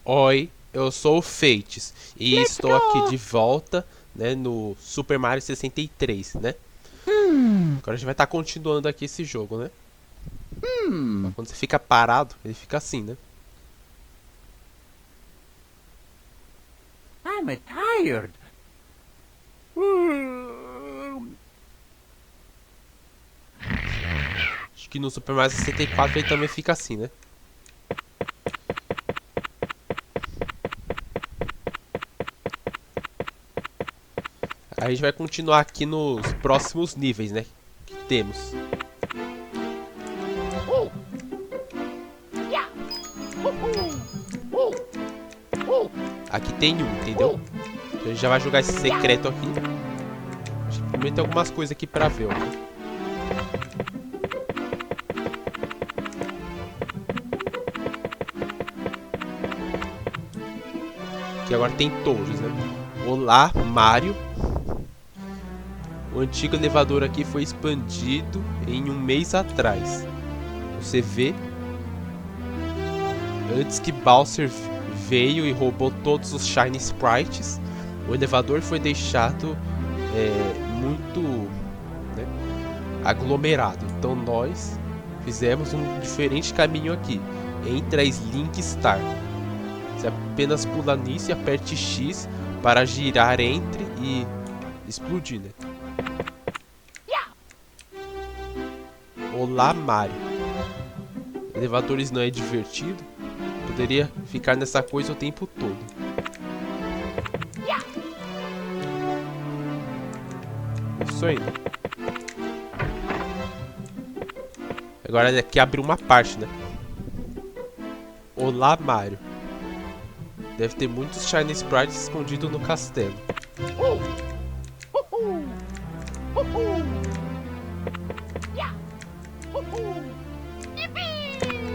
Oi, eu sou o Fates e estou aqui de volta, né, no Super Mario 63, né? Agora a gente vai estar continuando aqui esse jogo, né? Quando você fica parado, ele fica assim, né? I'm tired. Acho que no Super Mario 64 ele também fica assim, né? Aí a gente vai continuar aqui nos próximos níveis, né? Que temos. Aqui tem um, entendeu? Então a gente já vai jogar esse secreto aqui. Acho que primeiro tem algumas coisas aqui pra ver, ó. Que agora tem touros, né? Olá, Mario. O antigo elevador aqui foi expandido em um mês atrás. Você vê, antes que Bowser veio e roubou todos os Shiny Sprites, o elevador foi deixado muito, né, aglomerado. Então nós fizemos um diferente caminho aqui. Entre a Slink Star. Você apenas pula nisso e aperte X para girar entre e explodir, né? Olá, Mario. Elevadores não é divertido? Poderia ficar nessa coisa o tempo todo. Isso aí, né? Agora ele aqui abre uma parte, né? Olá, Mario. Deve ter muitos Shiny Sprites escondidos no castelo.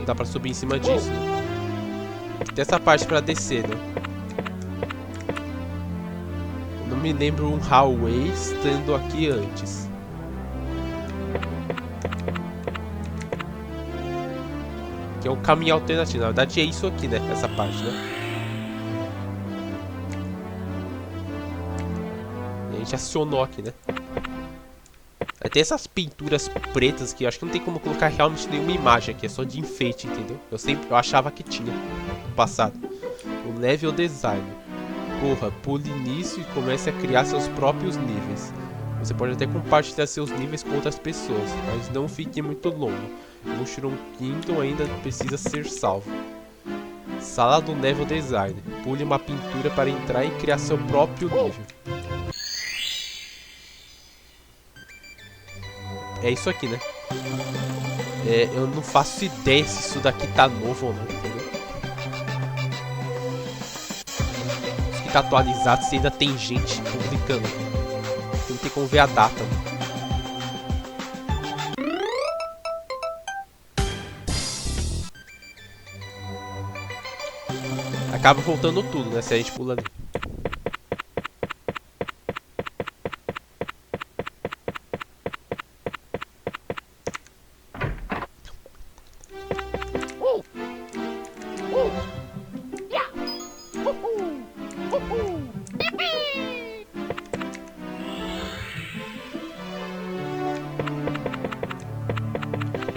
Dá pra subir em cima disso, né? Tem essa parte pra descer, né? Eu não me lembro um Highway estando aqui antes. Que é um caminho alternativo. Na verdade é isso aqui, né? Essa parte, né? E a gente acionou aqui, né? Tem essas pinturas pretas que eu acho que não tem como colocar realmente nenhuma imagem aqui, é só de enfeite, entendeu? Eu achava que tinha no passado. O level design. Porra, pule nisso e comece a criar seus próprios níveis. Você pode até compartilhar seus níveis com outras pessoas, mas não fique muito longo. Mushroom Kingdom ainda precisa ser salvo. Sala do level design. Pule uma pintura para entrar e criar seu próprio nível. É isso aqui, né? Eu não faço ideia se isso daqui tá novo ou não, entendeu? Se que tá atualizado, se ainda tem gente publicando. Não tem como ver a data, né? Acaba voltando tudo, né? Se a gente pula ali.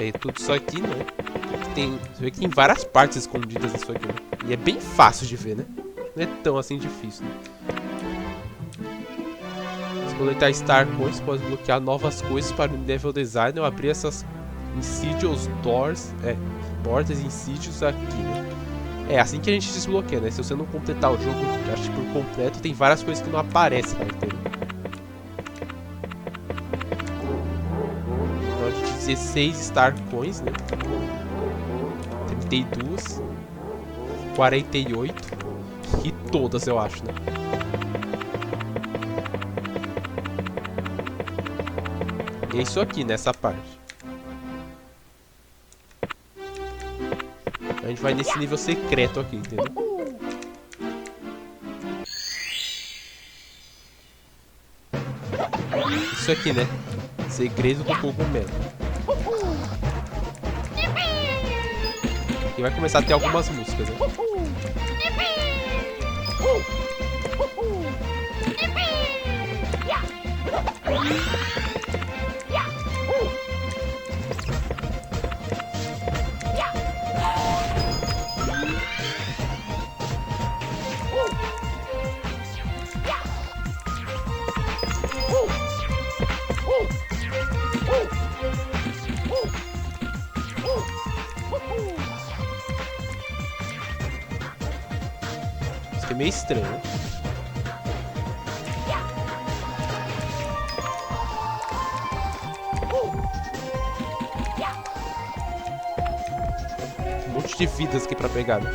É tudo isso aqui, né? Você vê que tem várias partes escondidas nisso aqui, né? E é bem fácil de ver, né? Não é tão assim difícil, né? Se coletar Star Coins, pode bloquear novas coisas para o level design ou abrir essas Insidious Doors, portas Insidious aqui, né? É assim que a gente desbloqueia, né? Se você não completar o jogo, acho que por completo, tem várias coisas que não aparecem na entendeu? 16 Star Coins, né? 32, 48 e todas, eu acho, né? E é isso aqui, nessa parte. A gente vai nesse nível secreto aqui, entendeu? Isso aqui, né? Segredo do cogumelo. E vai começar a ter algumas músicas, né? Isso aqui é meio estranho, né? Um monte de vidas aqui pra pegar, né?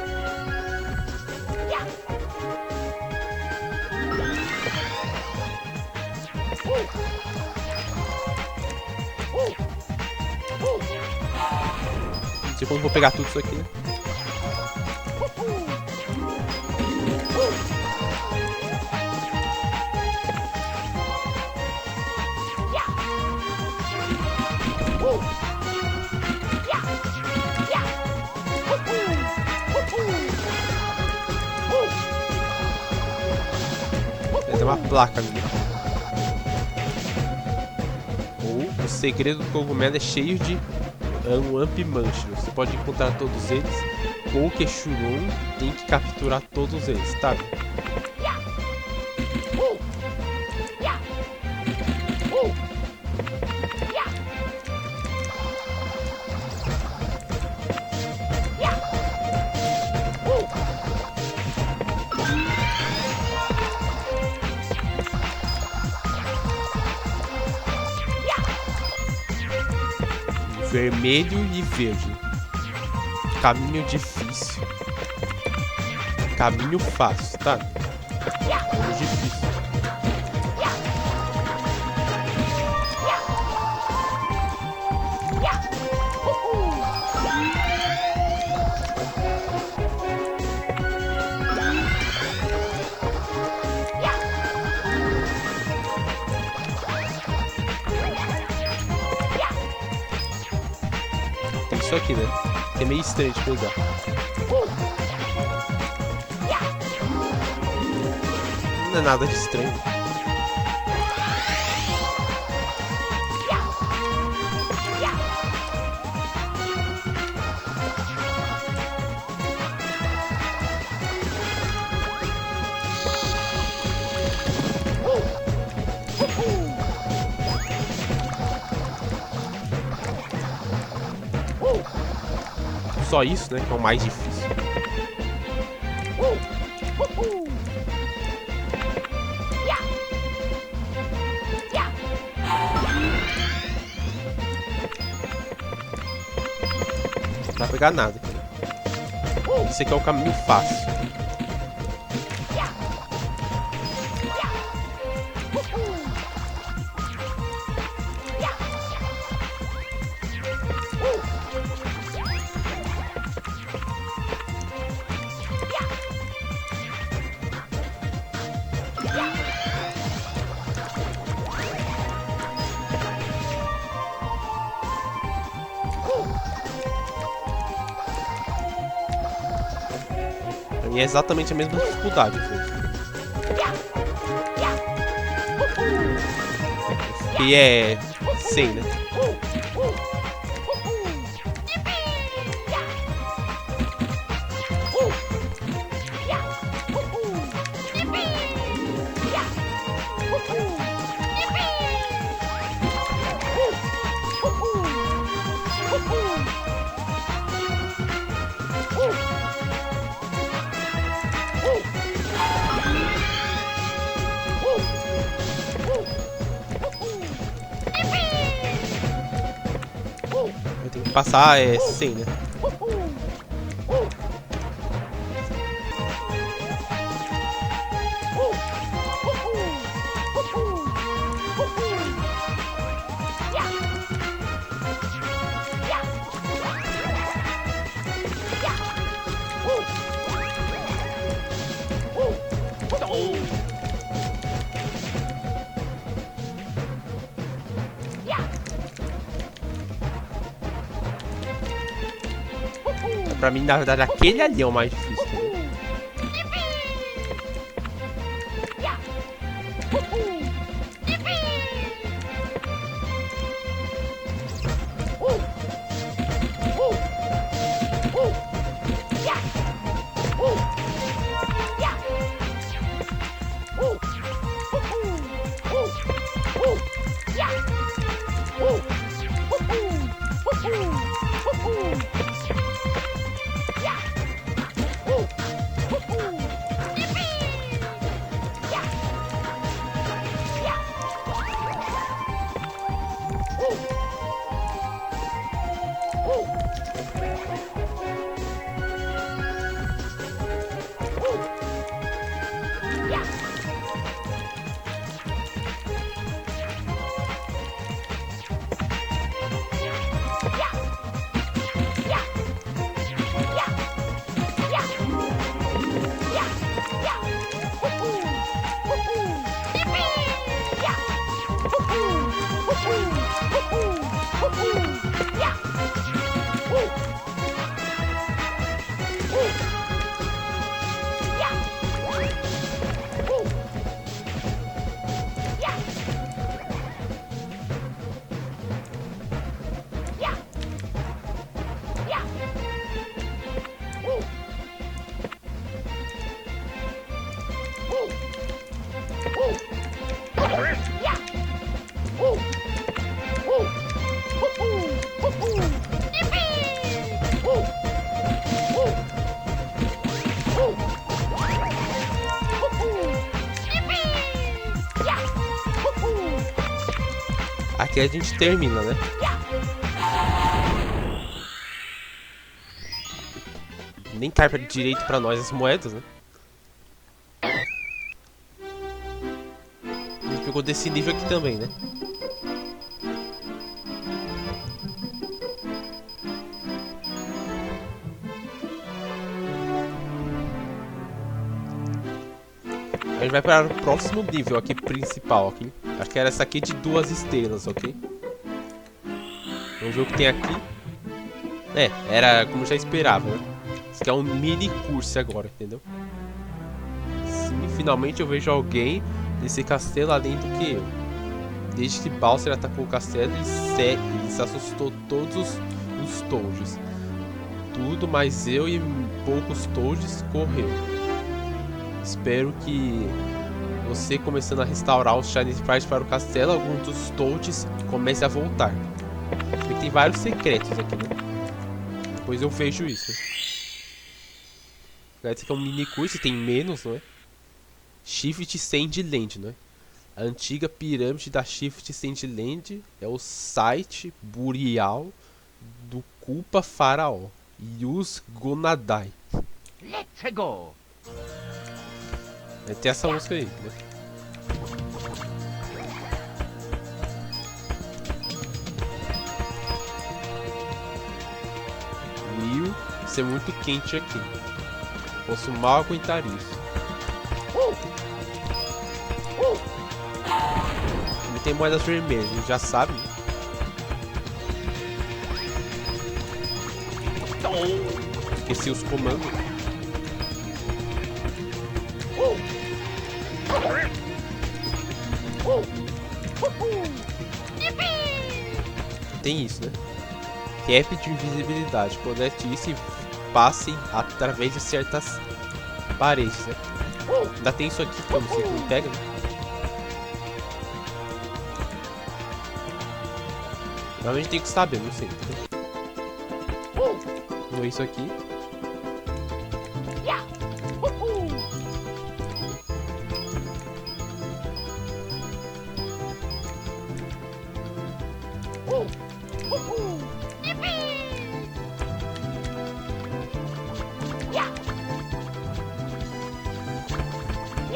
Não sei como eu vou pegar tudo isso aqui, né? Tem uma placa ali. Ou o segredo do cogumelo é cheio de Wamp Mansion. Você pode encontrar todos eles. Ou o Queixuron tem que capturar todos eles, tá? Vermelho e verde. Caminho difícil. Caminho fácil, tá? Caminho difícil. Tem isso aqui, né? Que é meio estranho de pegar. Não é nada de estranho. Só isso, né? Que é o mais difícil. Não dá pra pegar nada aqui. Esse aqui é o caminho fácil. Pra mim é exatamente a mesma dificuldade. E é 100, né? Eu tenho que passar 100, né? Pra mim, na verdade, aquele ali é o mais difícil. Aqui a gente termina, né? Nem cai pra direito pra nós as moedas, né? A gente pegou desse nível aqui também, né? A gente vai para o próximo nível aqui, principal, ok? Acho que era essa aqui de 2 estrelas, ok? Vamos ver o que tem aqui. É, era como eu já esperava, né? Isso aqui é um mini curso agora, entendeu? Sim, finalmente eu vejo alguém nesse castelo além do que eu. Desde que Bowser atacou o castelo, ele se assustou todos os Toads. Tudo, mas eu e poucos Toads correu. Espero que você, começando a restaurar os Shiny Sprites para o castelo, alguns dos Toads comecem a voltar. Porque tem vários secretos aqui, né? Depois eu vejo isso, né? Esse aqui é um mini curso, tem menos, não é? Shift Sandland, né? A antiga pirâmide da Shift Sandland é o site burial do Culpa Faraó, Yus Gonadai. Let's go! Tem essa música aí, né? Will, isso é muito quente aqui. Posso mal aguentar isso. Ele tem moedas vermelhas, ele já sabe. Esqueci os comandos. Tem isso, né? Cap de invisibilidade. Colete isso e passe através de certas paredes, né? Ainda tem isso aqui que eu não sei como pega, né? Realmente tem que saber, não sei. Vamos ver isso aqui.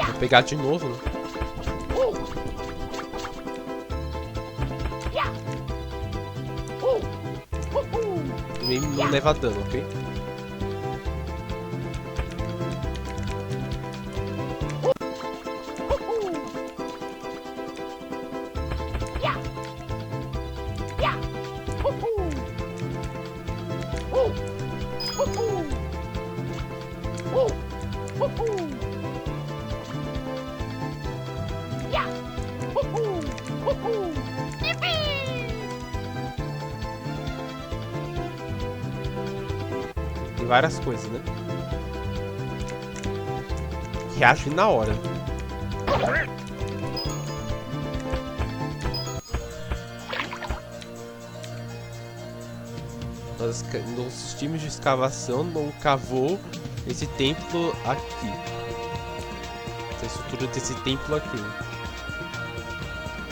Vou pegar de novo, né? Também não leva dano, ok? várias coisas, né? Reage na hora. Nossos times de escavação não cavou esse templo aqui. Essa estrutura desse templo aqui.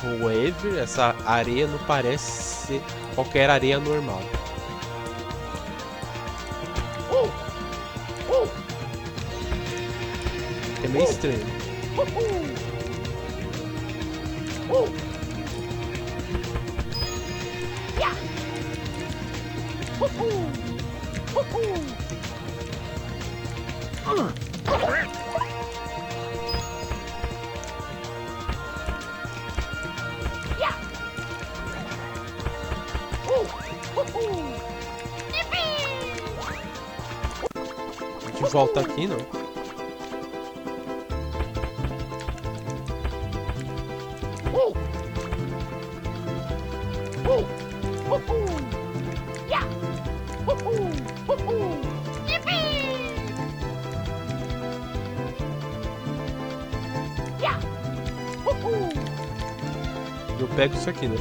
However, essa areia não parece ser qualquer areia normal. É meio estranho. A gente volta aqui, não? Eu pego isso aqui, né?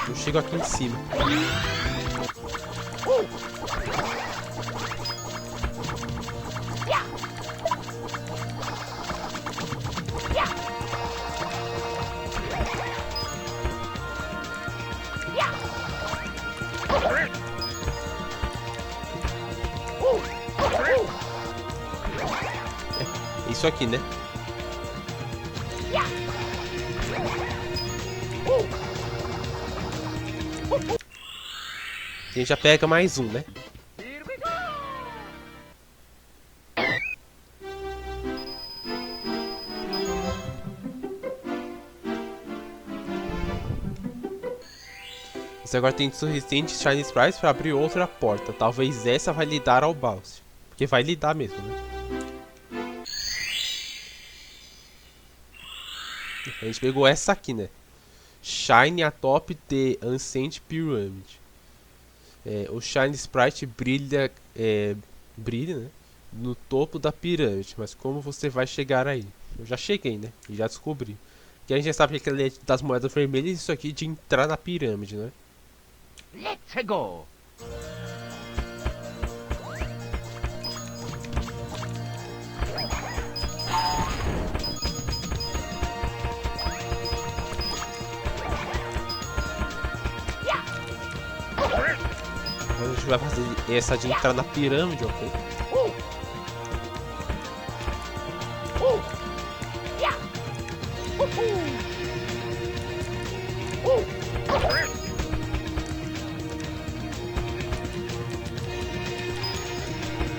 Eu chego aqui em cima. É isso aqui, né? A gente já pega mais um, né? Você agora tem suficiente Shiny Sprites para abrir outra porta. Talvez essa vai lhe dar ao Bounce. Porque vai lhe dar mesmo, né? A gente pegou essa aqui, né? Shine atop the Ancient Pyramid. O Shiny Sprite brilha, né? No topo da pirâmide. Mas como você vai chegar aí? Eu já cheguei, né? E já descobri. Que a gente já sabe que ele é das moedas vermelhas. Isso aqui de entrar na pirâmide, né? Let's go. A gente vai fazer essa de entrar na pirâmide, ok?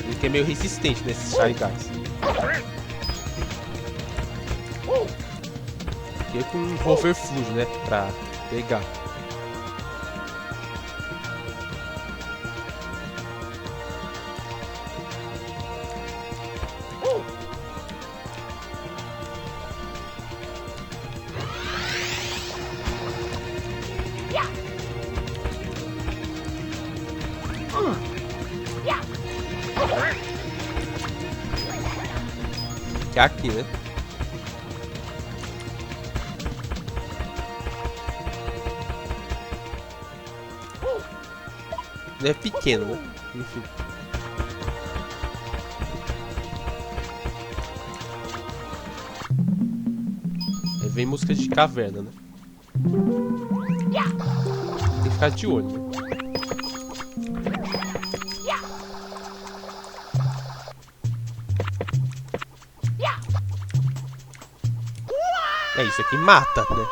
Ele que é meio resistente nesses Shy Guys. Aqui é com um Rover Fluid, né? Pra pegar. Que é aqui, né? Ele é pequeno, né? Enfim. Aí vem música de caverna, né? Tem que ficar de olho, né? É isso aqui mata, né?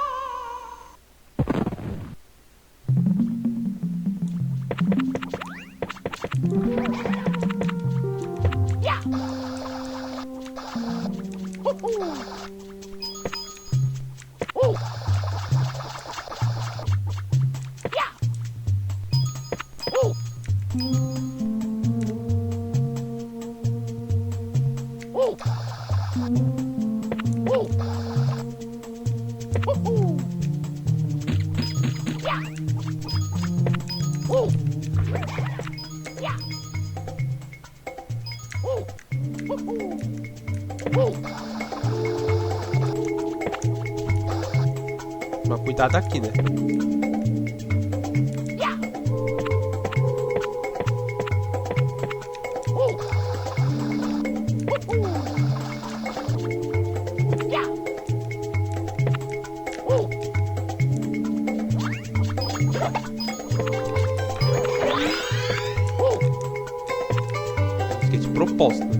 tomar cuidado aqui, né? Fiquei de propósito, né?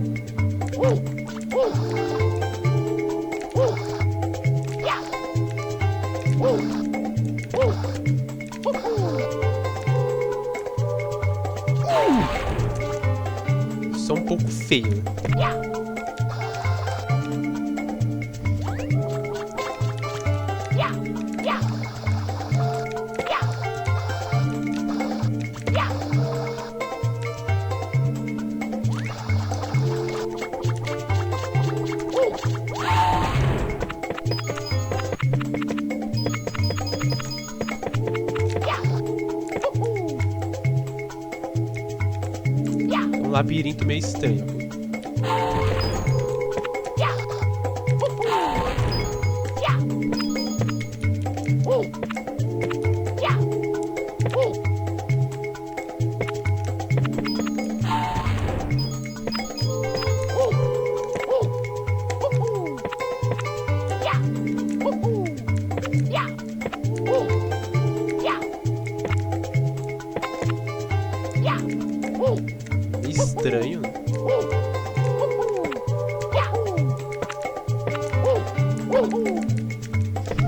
Isso é um pouco feio, né? Um labirinto meio estranho. Meio estranho, né?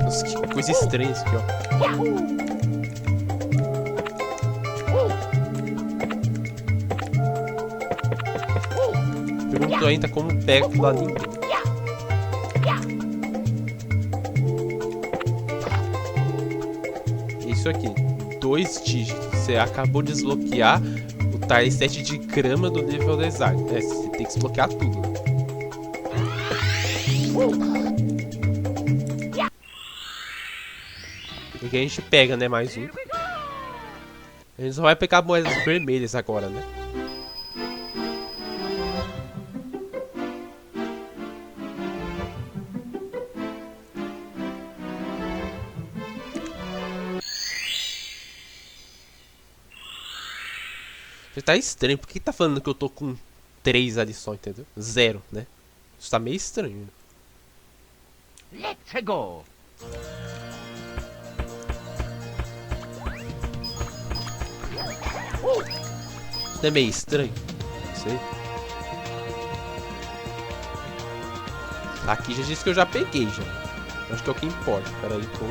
Nossa, que coisa estranha isso aqui, ó. Pergunto ainda como pega aquilo ali. Isso aqui, 2 dígitos. Você acabou de desbloquear o tile 7 de grama do nível design. É, você tem que desbloquear tudo. E que a gente pega, né? Mais um. A gente só vai pegar moedas vermelhas agora, né? Tá estranho, por que tá falando que eu tô com 3 ali só, entendeu? 0, né? Isso tá meio estranho. Let's go. Isso é meio estranho. Não sei. Aqui já disse que eu já peguei, já. Acho que é o que importa. Pera aí, pô.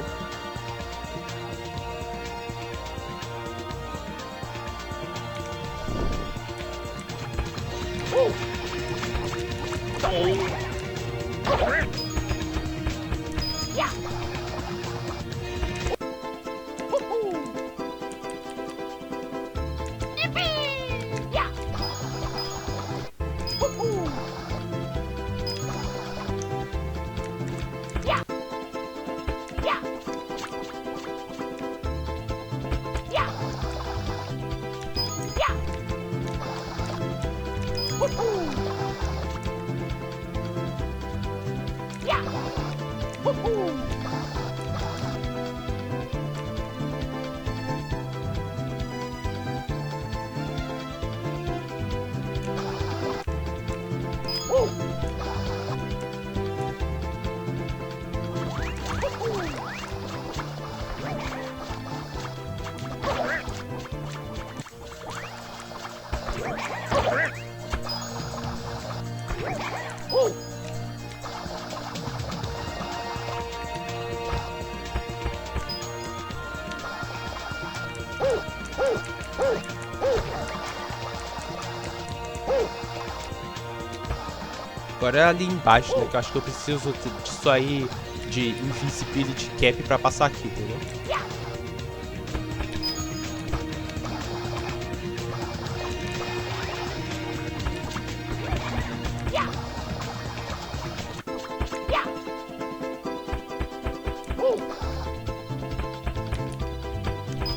Agora é ali embaixo, né? Que eu acho que eu preciso disso aí de Invisibility Cap pra passar aqui, entendeu?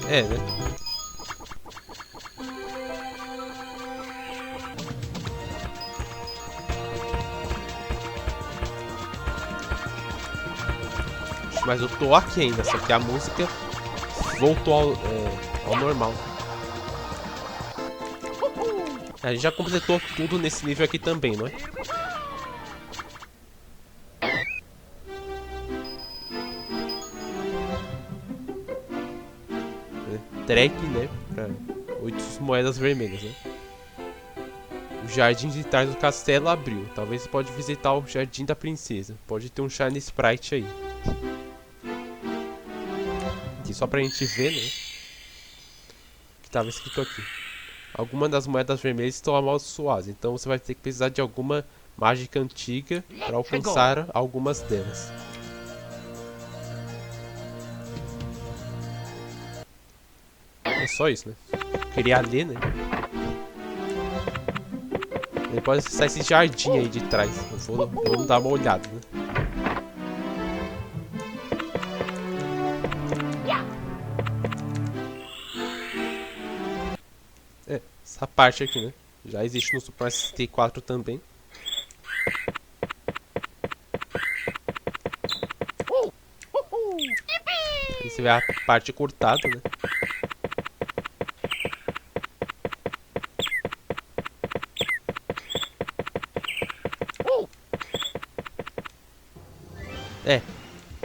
É, né? Mas eu tô aqui ainda, só que a música voltou ao normal. A gente já completou tudo nesse nível aqui também, não é? Trek, né? Pra 8 moedas vermelhas, né? O jardim de trás do castelo abriu. Talvez você pode visitar o jardim da princesa. Pode ter um Shiny Sprite aí. Aqui só pra gente ver, né? O que tava escrito aqui. Algumas das moedas vermelhas estão amaldiçoadas, então você vai ter que precisar de alguma mágica antiga para alcançar algumas delas. É só isso, né? Eu queria ler, né? Ele pode acessar esse jardim aí de trás. Vamos dar uma olhada, né? Essa parte aqui, né? Já existe no Super Mario 64 também. Aí você vê a parte cortada, né?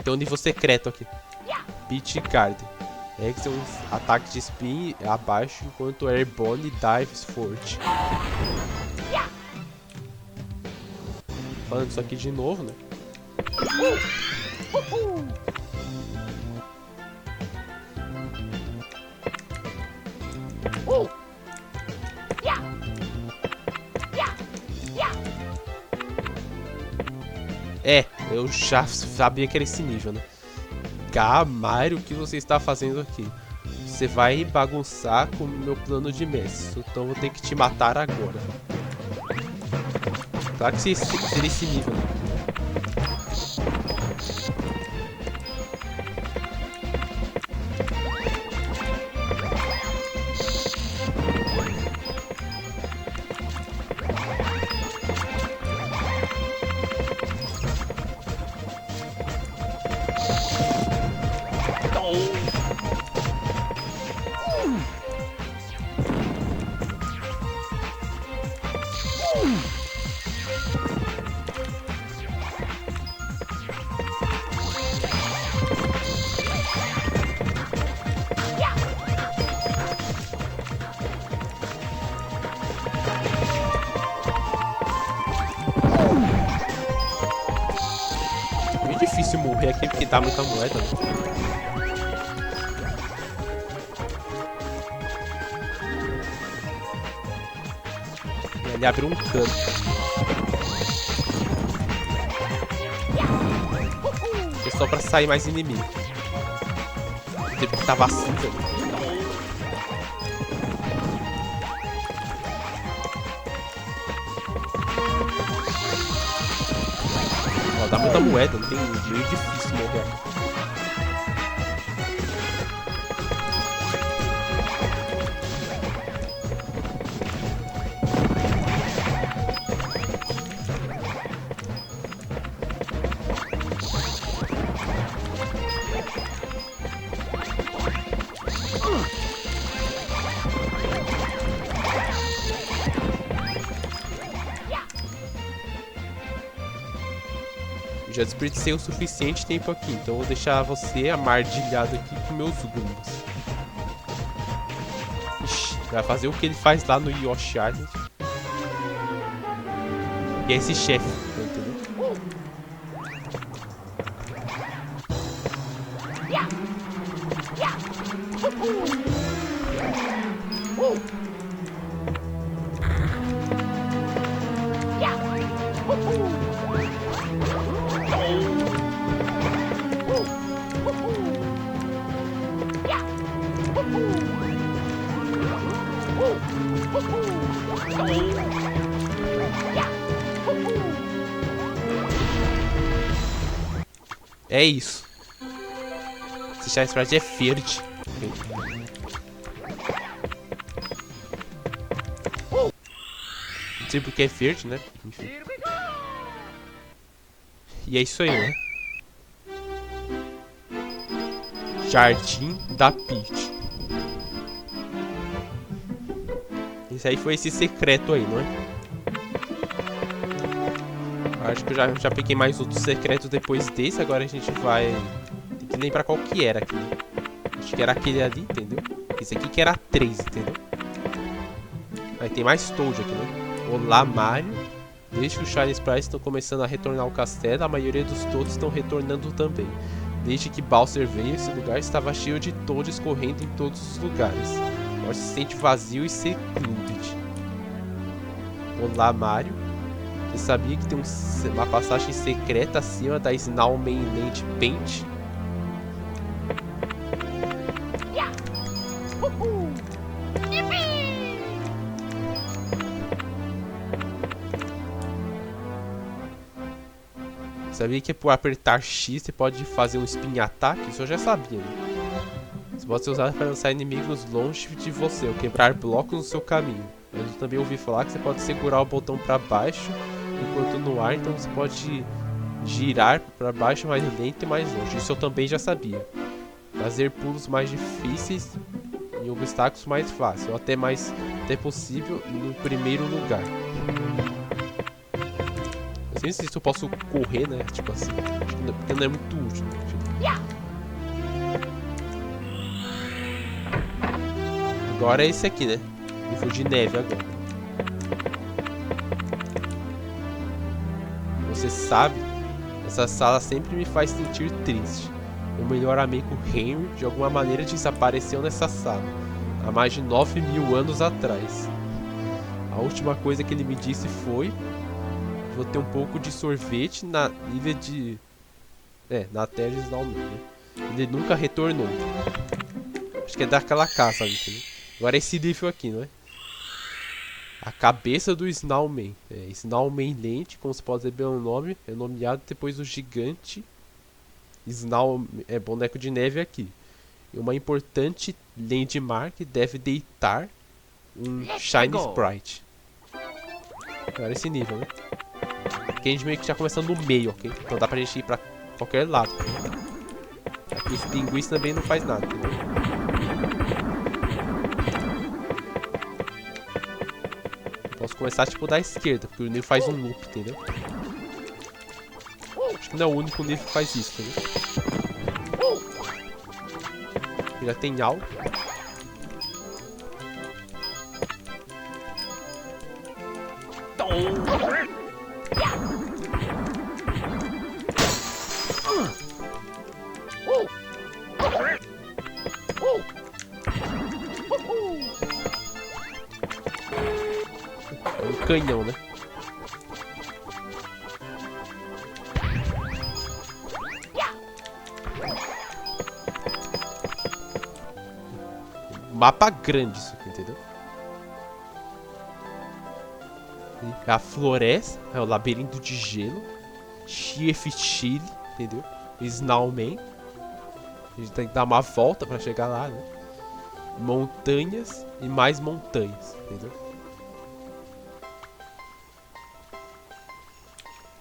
Tem um nível secreto aqui. Beach Garden. Extra um ataque de spin abaixo enquanto Airborne Dives forte. Falando isso aqui de novo, né? Eu já sabia que era esse nível, né? Mario, o que você está fazendo aqui? Você vai bagunçar com o meu plano de mestre, então eu vou ter que te matar agora. Claro que seria esse nível, né? É difícil morrer aqui porque dá muita moeda, né? E ali abriu um cano. É só pra sair mais inimigo. O tempo que tava assim, velho. Ó, dá muita moeda, não tem meio difícil morrer. Já desperdicei o suficiente tempo aqui, então eu vou deixar você amardilhado aqui com meus Goombas. Ixi, vai fazer o que ele faz lá no Yoshi Island. E é esse chefe, entendeu? É isso. Esse Shiny Sprite é verde. Não sei porque é verde, né? Enfim. E é isso aí, né? Jardim da Peach. Esse aí foi esse secreto aí, não é? Acho que eu já peguei mais outros secretos depois desse. Agora a gente vai... Tem que lembrar qual que era aqui, né? Acho que era aquele ali, entendeu? Esse aqui que era 3, entendeu? Aí tem mais Toad aqui, né? Olá, Mario. Desde que os Shiny Sprites estão começando a retornar ao castelo, a maioria dos Toads estão retornando também. Desde que Bowser veio, esse lugar estava cheio de Toads correndo em todos os lugares. Agora se sente vazio e secluded. Olá, Mario. Você sabia que tem uma passagem secreta acima da Snowman Land Paint? Sabia que por apertar X você pode fazer um spin ataque? Isso eu já sabia, né? Isso pode ser usado para lançar inimigos longe de você ou quebrar blocos no seu caminho. Mas eu também ouvi falar que você pode segurar o botão para baixo enquanto no ar, então você pode girar para baixo mais lento e mais longe. Isso eu também já sabia. Fazer pulos mais difíceis e obstáculos mais fáceis, ou até possível no primeiro lugar. Eu não sei se eu posso correr, né? Tipo assim. Acho que porque não é muito útil. Agora é esse aqui, né? Nível de neve agora. Você sabe, essa sala sempre me faz sentir triste. Meu melhor amigo Henry, de alguma maneira, desapareceu nessa sala. Há mais de 9.000 anos atrás. A última coisa que ele me disse foi... Vou ter um pouco de sorvete na ilha de... na terra de Snowman, né? Ele nunca retornou. Acho que é daquela casa, entendeu? Agora esse nível aqui, não é? A cabeça do Snowman. Snowman Land, como se pode ver pelo nome, é nomeado depois do gigante Snowman, boneco de neve aqui. E uma importante landmark deve deitar um Shiny Sprite. Agora esse nível, né? Aqui a gente meio que já começando no meio, ok? Então dá pra gente ir pra qualquer lado. Aqui os pinguins também não faz nada, entendeu? Eu posso começar tipo da esquerda, porque o nível faz um loop, entendeu? Acho que não é o único nível que faz isso, entendeu? Aqui já tem algo. É um canhão, né? Mapa grande isso aqui, entendeu? É a floresta, é o labirinto de gelo, Chief Chile, entendeu? Snowman. A gente tem que dar uma volta pra chegar lá, né? Montanhas e mais montanhas, entendeu?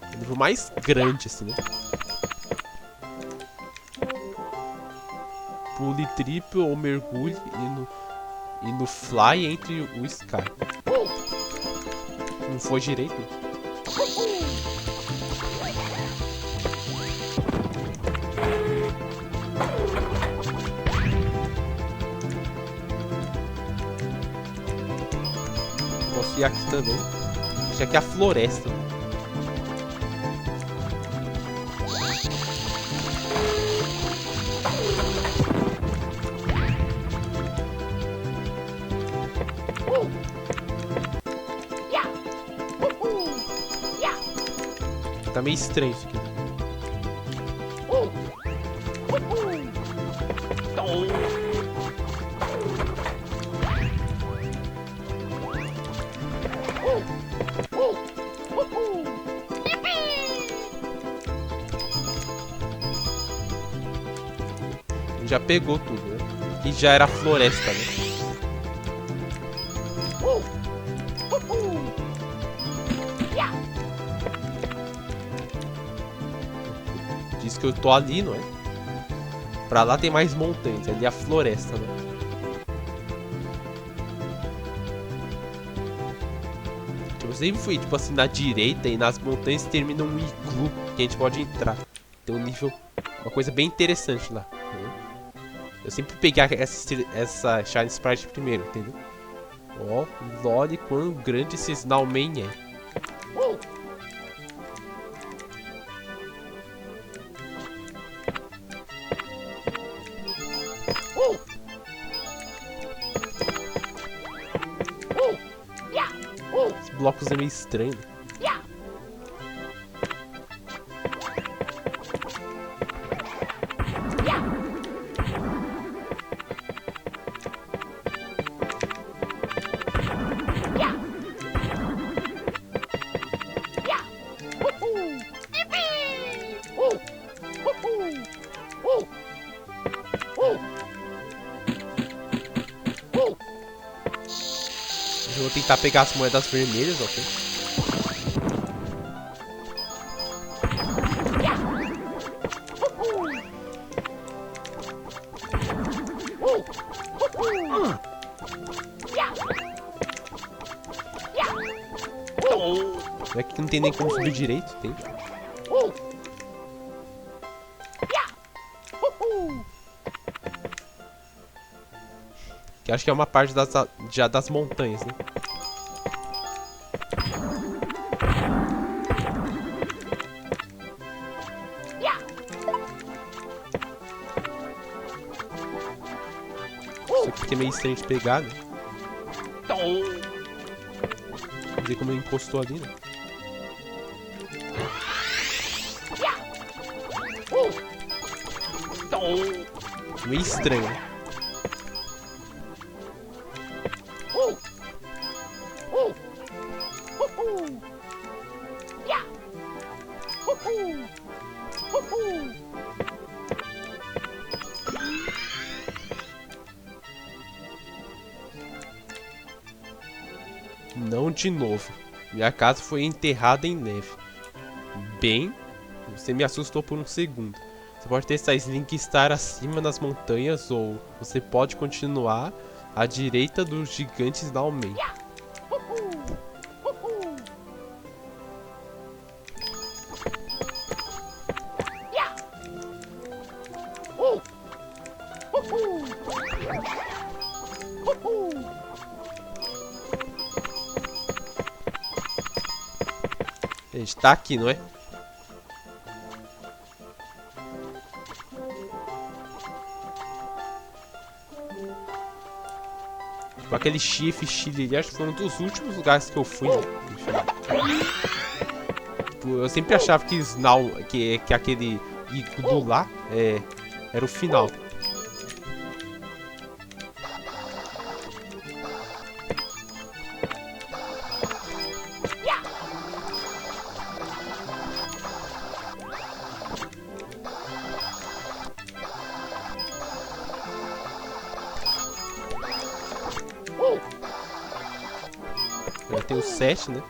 É o nível mais grande, assim, né? Pule triplo ou mergulhe e no fly entre o sky. Não foi direito. Posso ir aqui também. Isso aqui é a floresta. Tá meio estranho isso aqui. Já pegou tudo, né? E já era floresta, né? Diz que eu tô ali, não é? Pra lá tem mais montanhas, ali é a floresta, né? Eu sempre fui, tipo assim, na direita e nas montanhas termina um iglu que a gente pode entrar. Tem um nível, uma coisa bem interessante lá. Entendeu? Eu sempre peguei essa Shine Sprite primeiro, entendeu? Ó, lore quão grande esse Snowman é. Os blocos é meio estranho. Eu vou tentar pegar as moedas vermelhas, ok? Não é que não tem nem como subir direito, tem? Que acho que é uma parte já das montanhas, né? Isso aqui que é meio estranho de pegar, né? Não sei como ele encostou ali, né? Meio estranho, né? Não de novo. Minha casa foi enterrada em neve. Bem, você me assustou por um segundo. Você pode testar Slink estar acima nas montanhas ou você pode continuar à direita dos gigantes da Snowman. A gente tá aqui, não é? Tipo, aquele Chile ali, acho que foi um dos últimos lugares que eu fui, né? Tipo, eu sempre achava que que aquele iglu lá era o final. Já tem o 7, né?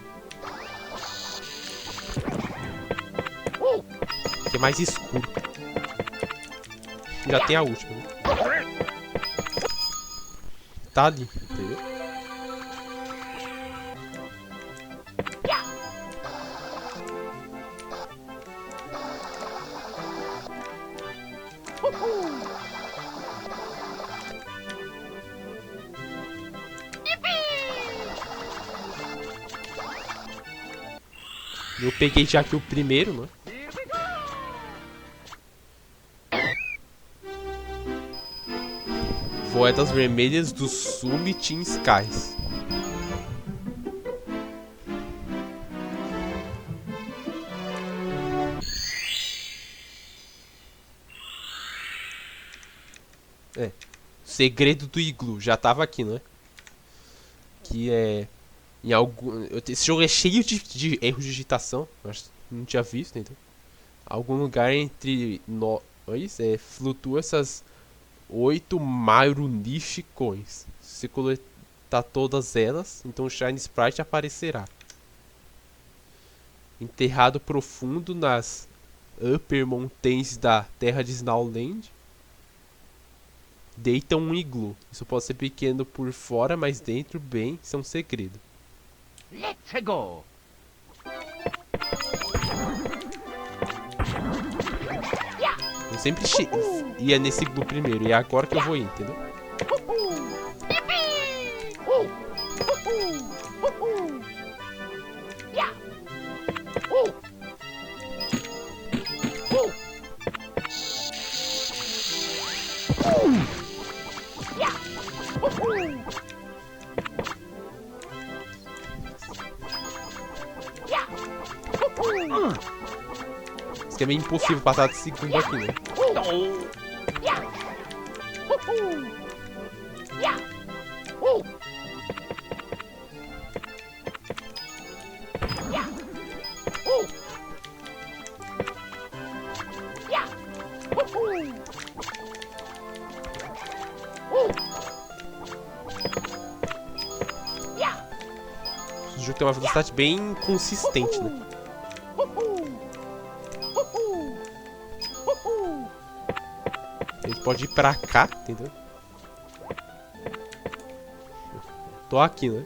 Que é mais escuro. Já tem a última, né? Tá ali, entendeu? Eu peguei já aqui o primeiro, né? Moedas vermelhas do Summit Skies. Segredo do Iglu. Já tava aqui, não é? Que é... Em algum... Esse jogo é cheio de erros de digitação. Eu acho que não tinha visto, então. Algum lugar entre nós flutua essas 8 Myrunish Coins. Se você coletar todas elas, então o Shine Sprite aparecerá. Enterrado profundo nas Upper Mountains da terra de Snowland. deita um iglu. Isso pode ser pequeno por fora, mas dentro, bem, isso é um segredo. Let's go. Eu sempre ia nesse iglu primeiro, e é agora que eu vou ir, entendeu? Isso que é meio impossível passar de segundo aqui, né? O jogo tem uma velocidade bem consistente, né? A gente pode ir pra cá, entendeu? Tô aqui, né?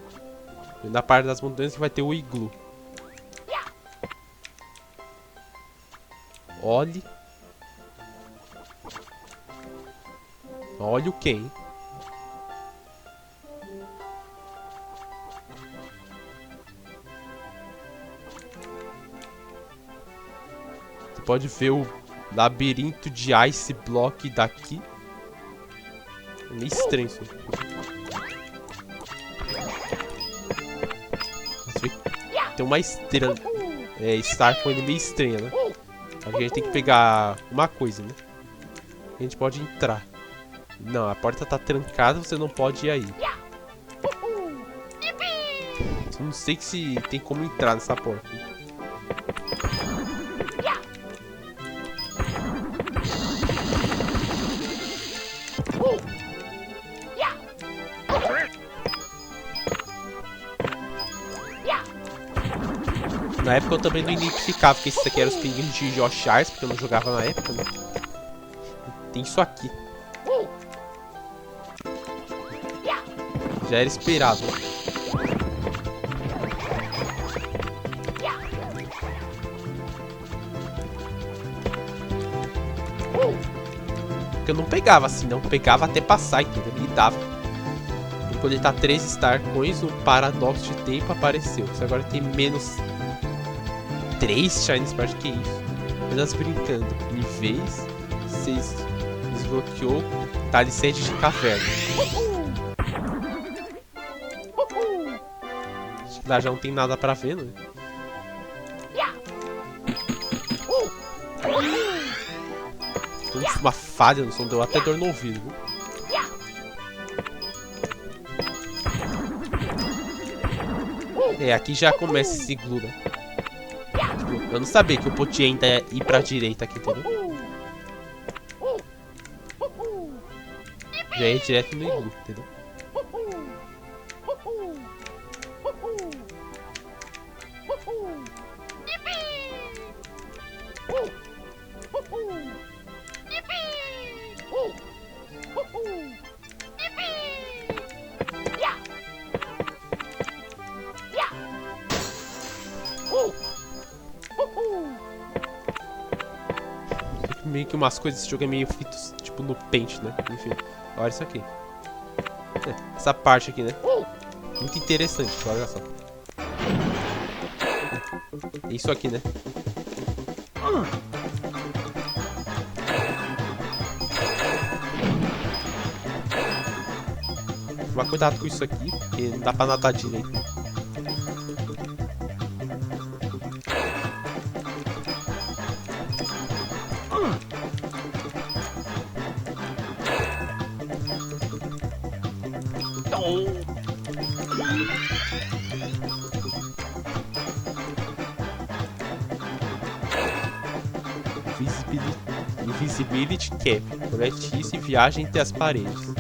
Na parte das montanhas que vai ter o iglu. Olhe. Olha o quem? Você pode ver o labirinto de Ice Block daqui. É meio estranho isso. Tem uma estrela. Star com ele meio estranha, né? Aqui a gente tem que pegar uma coisa, né? A gente pode entrar. Não, a porta tá trancada, você não pode ir aí. Eu não sei se tem como entrar nessa porta. Na época eu também não identificava que esses aqui eram os pinguins de Yoshars, porque eu não jogava na época, né? Tem isso aqui. Já era esperado. Porque eu não pegava assim, não. Pegava até passar, entendeu? Ele dava. E quando ele tá 3 Star Coins, o paradoxo de tempo apareceu. Isso agora tem menos 3 Shiny Sparks, que isso? Apenas brincando. Em vez, vocês desbloqueou Talicete de Caverna. Acho que lá já não tem nada pra ver, né? Uma falha no som, deu até dor no ouvido, viu? Aqui já começa esse iglu, né? Eu não sabia que eu podia ainda ir pra direita aqui, entendeu? Já ia direto no iglu, entendeu? Meio que umas coisas desse jogo é meio feito tipo no Paint, né? Enfim, olha isso aqui. Essa parte aqui, né? Muito interessante, olha só. Isso aqui, né? Tomar cuidado com isso aqui, porque não dá pra nadar direito. Invisibility Cap. Colete isso e viaja entre as paredes.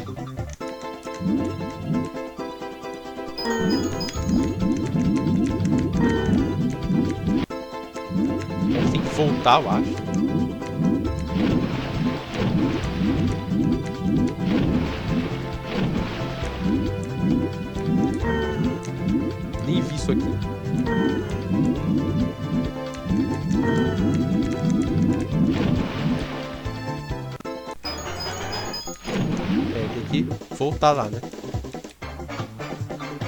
Tem que voltar, eu acho. isso aqui. Tem que voltar lá, né?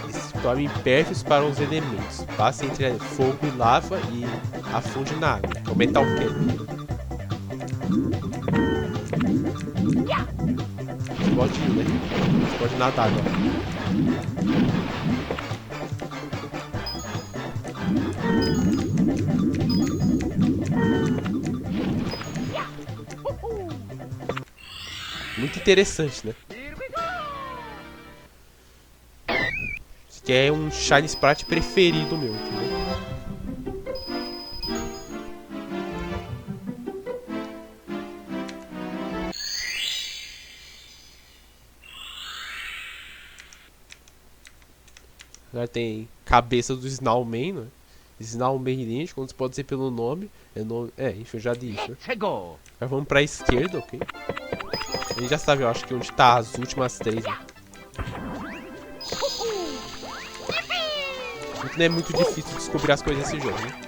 Explore imperfeitos para os elementos. Passe entre fogo e lava e afunde na água. É o Metal Cap. Você pode ir, né? Você pode nadar agora. Muito interessante, né? Esse aqui é um Shiny Sprite preferido meu, entendeu? Agora tem cabeça do Snowman, né? Snowman idêntico, como você pode dizer pelo nome. Enfim, eu já disse, né? Let's go. Agora vamos pra esquerda, ok? A gente já sabe, eu acho que onde tá as últimas 3, né? Não é muito difícil descobrir as coisas nesse jogo, né?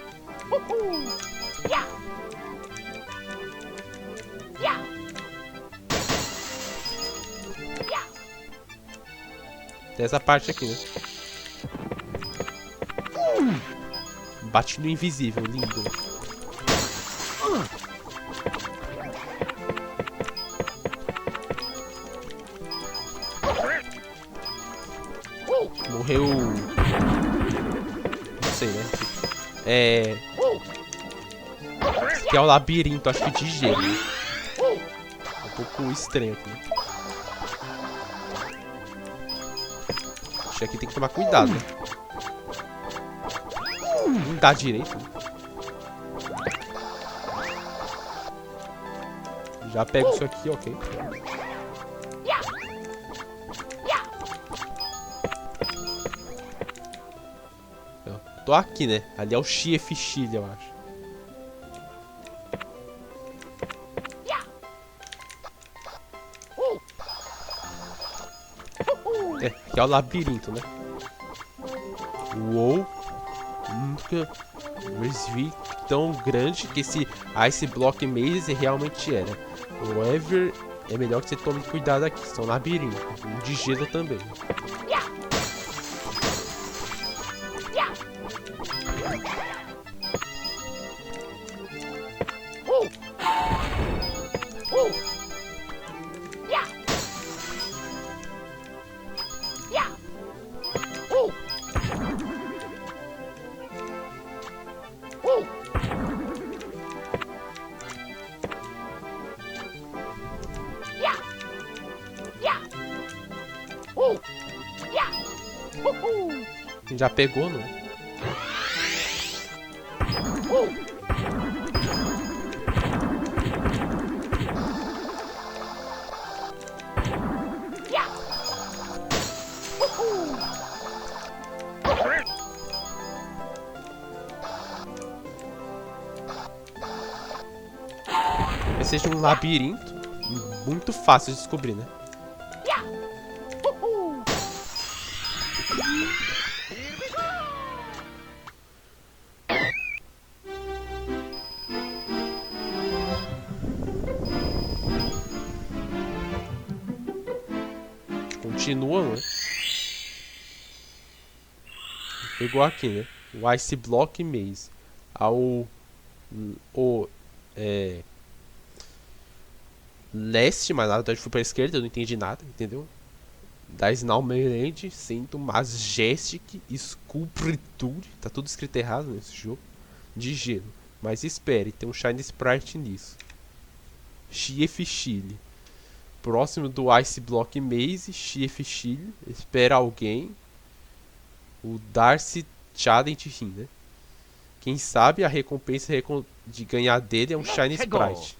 Tem essa parte aqui, né? Bate no invisível, lindo. Morreu. Não sei, né? Esse aqui é o labirinto, acho que de gelo. Né? É um pouco estranho aqui. Acho que aqui tem que tomar cuidado, né? Não dá direito. Né? Já pego isso aqui, ok. Tô aqui, né? Ali é o Chiefchile, eu acho. Aqui é o labirinto, né? Uou! Nunca vi tão grande que esse Ice Block Maze realmente era. However, é melhor que você tome cuidado aqui. São labirintos. Um de gelo também. Já pegou, não? Vai ser um labirinto muito fácil de descobrir, né? Continua, né? Pegou aqui, né? O Ice Block Maze. Leste, mas na verdade fui pra esquerda, eu não entendi nada, entendeu? Da Snowman sinto Majestic Sculpture. Tá tudo escrito errado nesse jogo. De gelo. Mas espere, tem um Shiny Sprite nisso. Chiefchile. Próximo do Ice Block Maze, Chiefchile. Espera alguém. O Darcy Challenge, enfim, né? Quem sabe a recompensa de ganhar dele é um Shiny Sprite.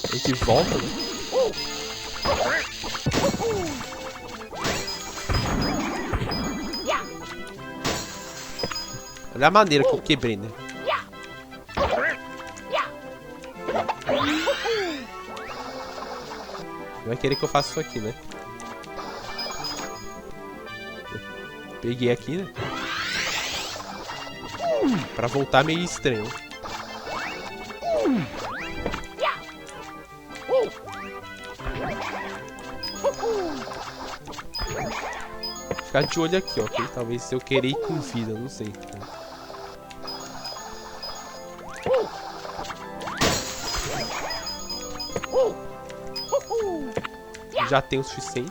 A gente volta, né? Olha a maneira que eu quebrei, né? Vai querer que eu faça isso aqui, né? Peguei aqui, né? Pra voltar meio estranho. Ficar de olho aqui, ó. Ok? Talvez se eu querer ir com vida, não sei. Já tem o suficiente.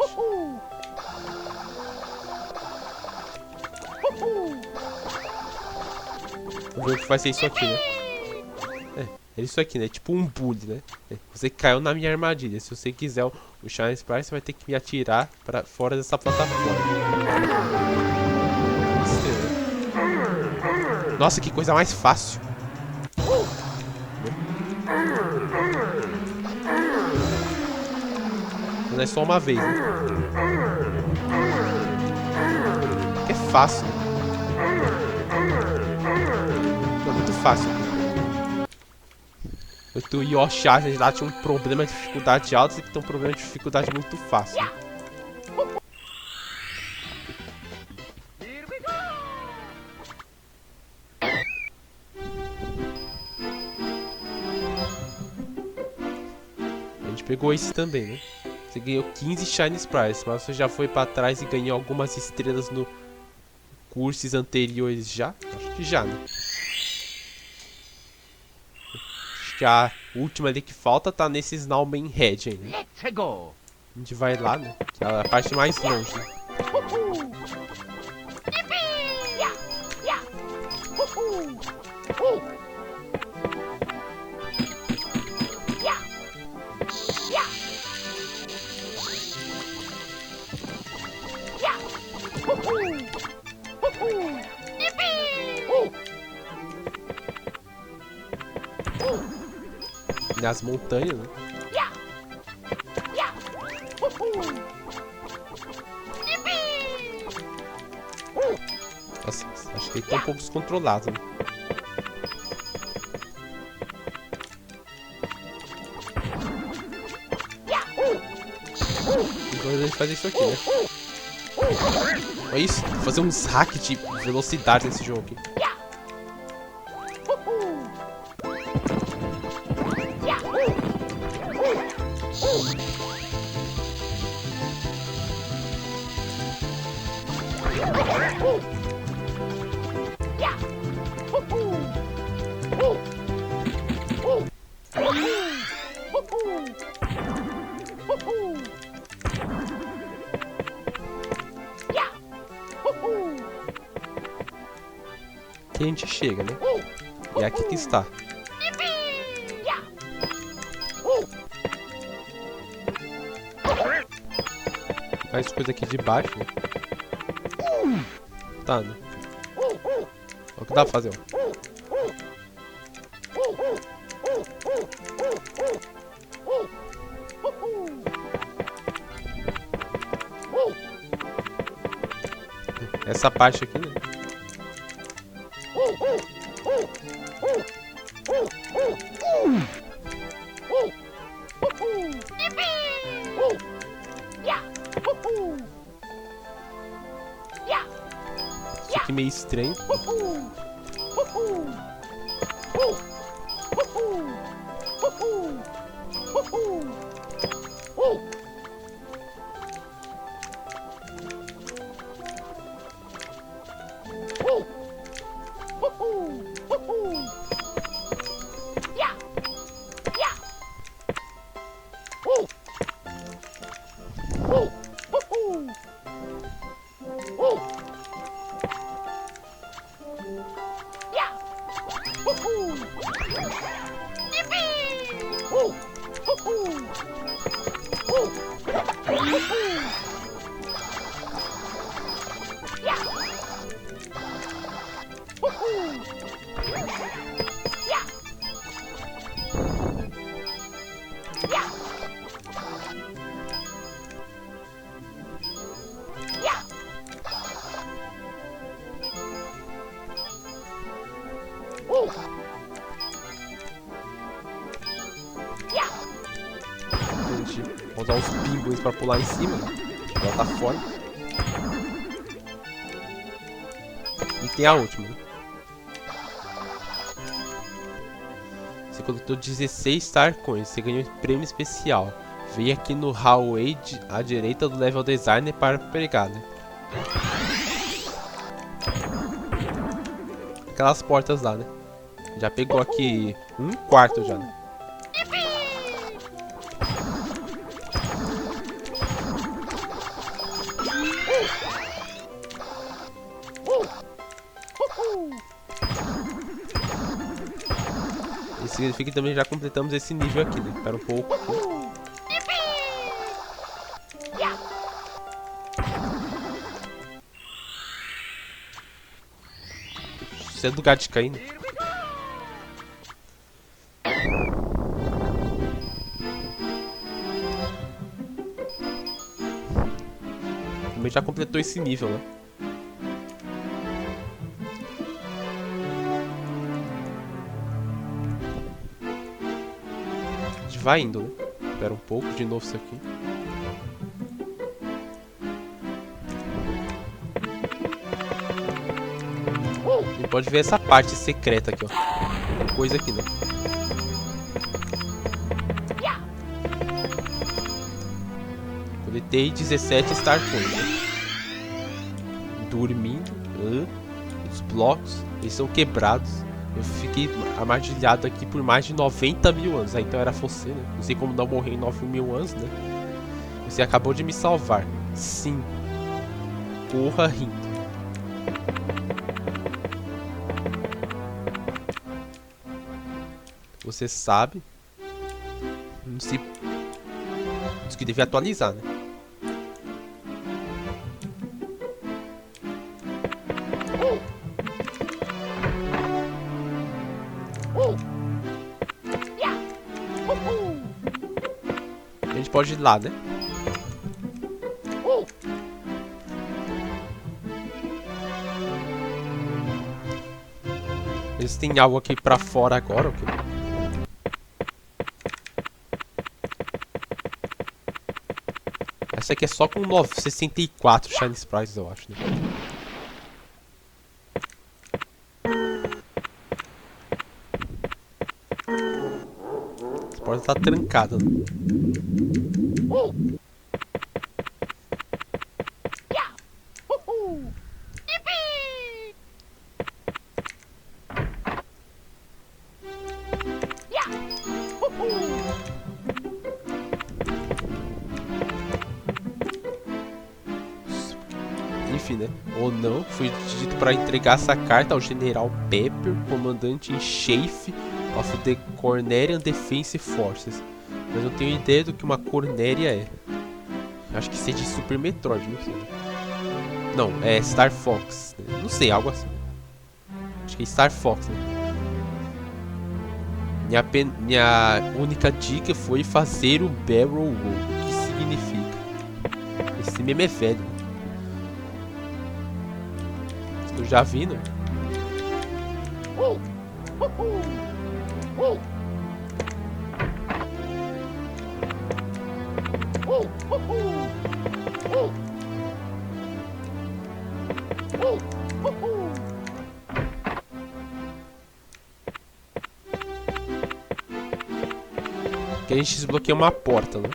Vamos ver o que vai ser isso aqui, né? É isso aqui, né? Tipo um bully, né? Você caiu na minha armadilha. Se você quiser o Shine Sprite, você vai ter que me atirar pra fora dessa plataforma. Nossa, que coisa mais fácil. Não é só uma vez, né? Que é fácil. É muito fácil. O Yoshi lá tinha um problema de dificuldade alta e que tem um problema de dificuldade muito fácil. Né? A gente pegou esse também, né? Você ganhou 15 Shine Sprites, mas você já foi pra trás e ganhou algumas estrelas no cursos anteriores já? Acho que já, né? Acho que a última ali que falta tá nesse Snowman Head aí, né? Let's go. A gente vai lá, né? Que é a parte mais longe, né? Nas montanhas, né? Nossa, acho que ele tá um pouco descontrolado, né? Então a gente fazer isso aqui, né? Olha isso, vou fazer uns hacks de velocidade nesse jogo aqui. Aqui a gente chega, né? E é aqui que está. Mais coisa aqui de baixo, né? Tá, né? Olha o que dá pra fazer, ó. Essa parte aqui, né? Isso aqui é meio estranho. Vou usar os pinguins pra pular em cima. Ela tá fora. E tem a última. Você coletou 16 Star Coins. Você ganhou um prêmio especial. Vem aqui no hallway à direita do level designer para pegar, né? Aquelas portas lá, né? Já pegou aqui um quarto já, né? Isso significa que também já completamos esse nível aqui, né? Espera um pouco. Isso é do gato de cair, né? Também já completou esse nível, né? A gente vai indo, né? Espera um pouco, de novo isso aqui. E pode ver essa parte secreta aqui, ó. Tem coisa aqui, né? Coletei 17 Star Coins, né? Dormindo. Os blocos, eles são quebrados. Eu fiquei armadilhado aqui por mais de 90 mil anos. Então era você, né? Não sei como não morrer em 9 mil anos, né? Você acabou de me salvar. Sim. Corra rindo. Você sabe. Não sei. Diz que devia atualizar, né? A gente pode ir lá, né? Eles têm algo aqui pra fora agora, ok? Essa aqui é só com 64 Shiny Sprites, eu acho, né? Essa porta tá trancada, né? Enfim, né? Ou não, fui dito para entregar essa carta ao General Pepper, comandante em chefe of the Cornerian Defense Forces. Mas eu não tenho ideia do que uma Corneria é. Acho que seja de Super Metroid, não sei. Né? Não, é Star Fox. Né? Não sei, algo assim. Acho que é Star Fox, né? Minha única dica foi fazer o Barrel Roll. O que significa? Esse meme é velho. Eu já vi, né? Que a gente desbloqueia uma porta, né?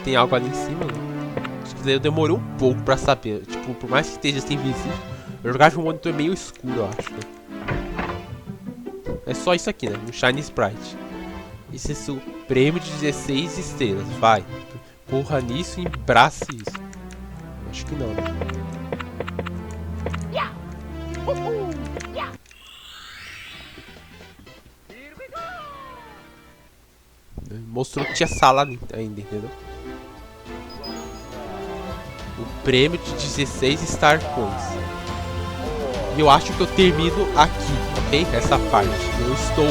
Tem algo ali em cima, né? Acho que daí eu demorei um pouco pra saber. Tipo, por mais que esteja assim invisível, eu jogava um monitor meio escuro, eu acho, né? É só isso aqui, né? Um Shiny Sprite. Esse é seu prêmio de 16 estrelas. Vai. Corra nisso e embrace isso. Acho que não, né? Mostrou que tinha sala ainda, entendeu? O prêmio de 16 Star Coins. E eu acho que eu termino aqui, ok? Essa parte. Eu estou